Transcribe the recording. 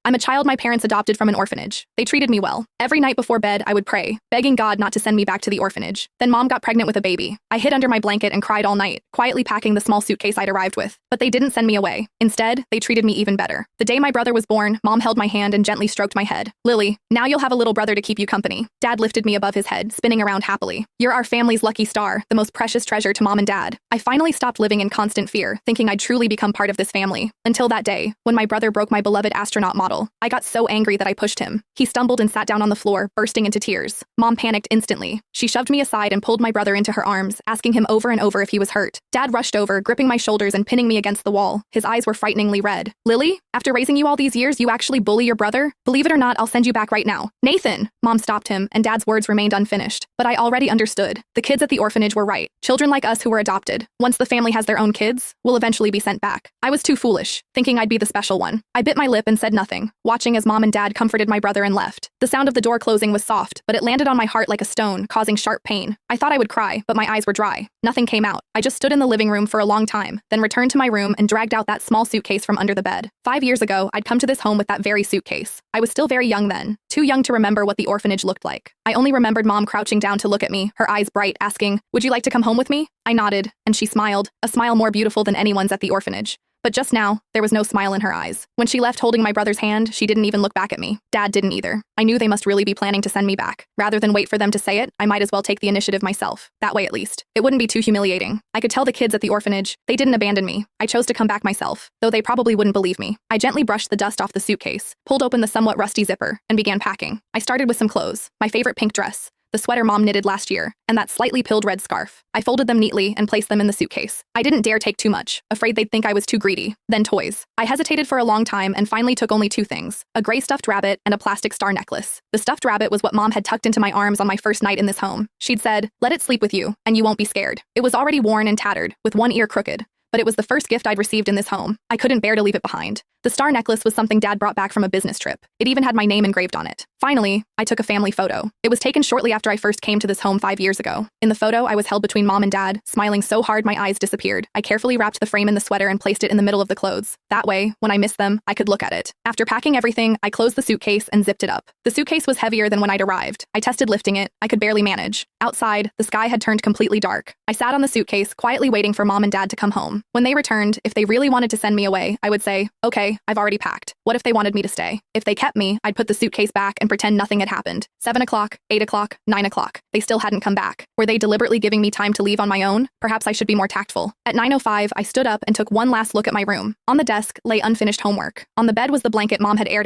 I'm a child my parents adopted from an orphanage. They treated me well. Every night before bed, I would pray, begging God not to send me back to the orphanage. Then Mom got pregnant with a baby. I hid under my blanket and cried all night, quietly packing the small suitcase I'd arrived with. But they didn't send me away. Instead, they treated me even better. The day my brother was born, Mom held my hand and gently stroked my head. Lily, now you'll have a little brother to keep you company. Dad lifted me above his head, spinning around happily. You're our family's lucky star, the most precious treasure to Mom and Dad. I finally stopped living in constant fear, thinking I'd truly become part of this family. Until that day, when my brother broke my beloved astronaut model. I got so angry that I pushed him. He stumbled and sat down on the floor, bursting into tears. Mom panicked instantly. She shoved me aside and pulled my brother into her arms, asking him over and over if he was hurt. Dad rushed over, gripping my shoulders and pinning me against the wall. His eyes were frighteningly red. Lily, after raising you all these years, you actually bully your brother? Believe it or not, I'll send you back right now. Nathan! Mom stopped him, and Dad's words remained unfinished. But I already understood. The kids at the orphanage were right. Children like us who were adopted, once the family has their own kids, will eventually be sent back. I was too foolish, thinking I'd be the special one. I bit my lip and said nothing, watching as Mom and Dad comforted my brother and left. The sound of the door closing was soft, but it landed on my heart like a stone, causing sharp pain. I thought I would cry, but my eyes were dry. Nothing came out. I just stood in the living room for a long time, then returned to my room and dragged out that small suitcase from under the bed. 5 years ago, I'd come to this home with that very suitcase. I was still very young then, too young to remember what the orphanage looked like. I only remembered Mom crouching down to look at me, her eyes bright, asking, "Would you like to come home with me?" I nodded, and she smiled, a smile more beautiful than anyone's at the orphanage. But just now, there was no smile in her eyes. When she left holding my brother's hand, she didn't even look back at me. Dad didn't either. I knew they must really be planning to send me back. Rather than wait for them to say it, I might as well take the initiative myself. That way at least. It wouldn't be too humiliating. I could tell the kids at the orphanage, they didn't abandon me. I chose to come back myself, though they probably wouldn't believe me. I gently brushed the dust off the suitcase, pulled open the somewhat rusty zipper, and began packing. I started with some clothes, my favorite pink dress, the sweater Mom knitted last year, and that slightly pilled red scarf. I folded them neatly and placed them in the suitcase. I didn't dare take too much, afraid they'd think I was too greedy. Then toys. I hesitated for a long time and finally took only 2 things, a gray stuffed rabbit and a plastic star necklace. The stuffed rabbit was what Mom had tucked into my arms on my first night in this home. She'd said, "Let it sleep with you, and you won't be scared." It was already worn and tattered, with one ear crooked. But it was the first gift I'd received in this home. I couldn't bear to leave it behind. The star necklace was something Dad brought back from a business trip. It even had my name engraved on it. Finally, I took a family photo. It was taken shortly after I first came to this home 5 years ago. In the photo, I was held between Mom and Dad, smiling so hard my eyes disappeared. I carefully wrapped the frame in the sweater and placed it in the middle of the clothes. That way, when I missed them, I could look at it. After packing everything, I closed the suitcase and zipped it up. The suitcase was heavier than when I'd arrived. I tested lifting it. I could barely manage. Outside, the sky had turned completely dark. I sat on the suitcase, quietly waiting for Mom and Dad to come home. When they returned, if they really wanted to send me away, I would say, "Okay, I've already packed." What if they wanted me to stay? If they kept me, I'd put the suitcase back and pretend nothing had happened. 7 o'clock, 8 o'clock, 9 o'clock. They still hadn't come back. Were they deliberately giving me time to leave on my own? Perhaps I should be more tactful. At 9:05, I stood up and took one last look at my room. On the desk lay unfinished homework. On the bed was the blanket Mom had aired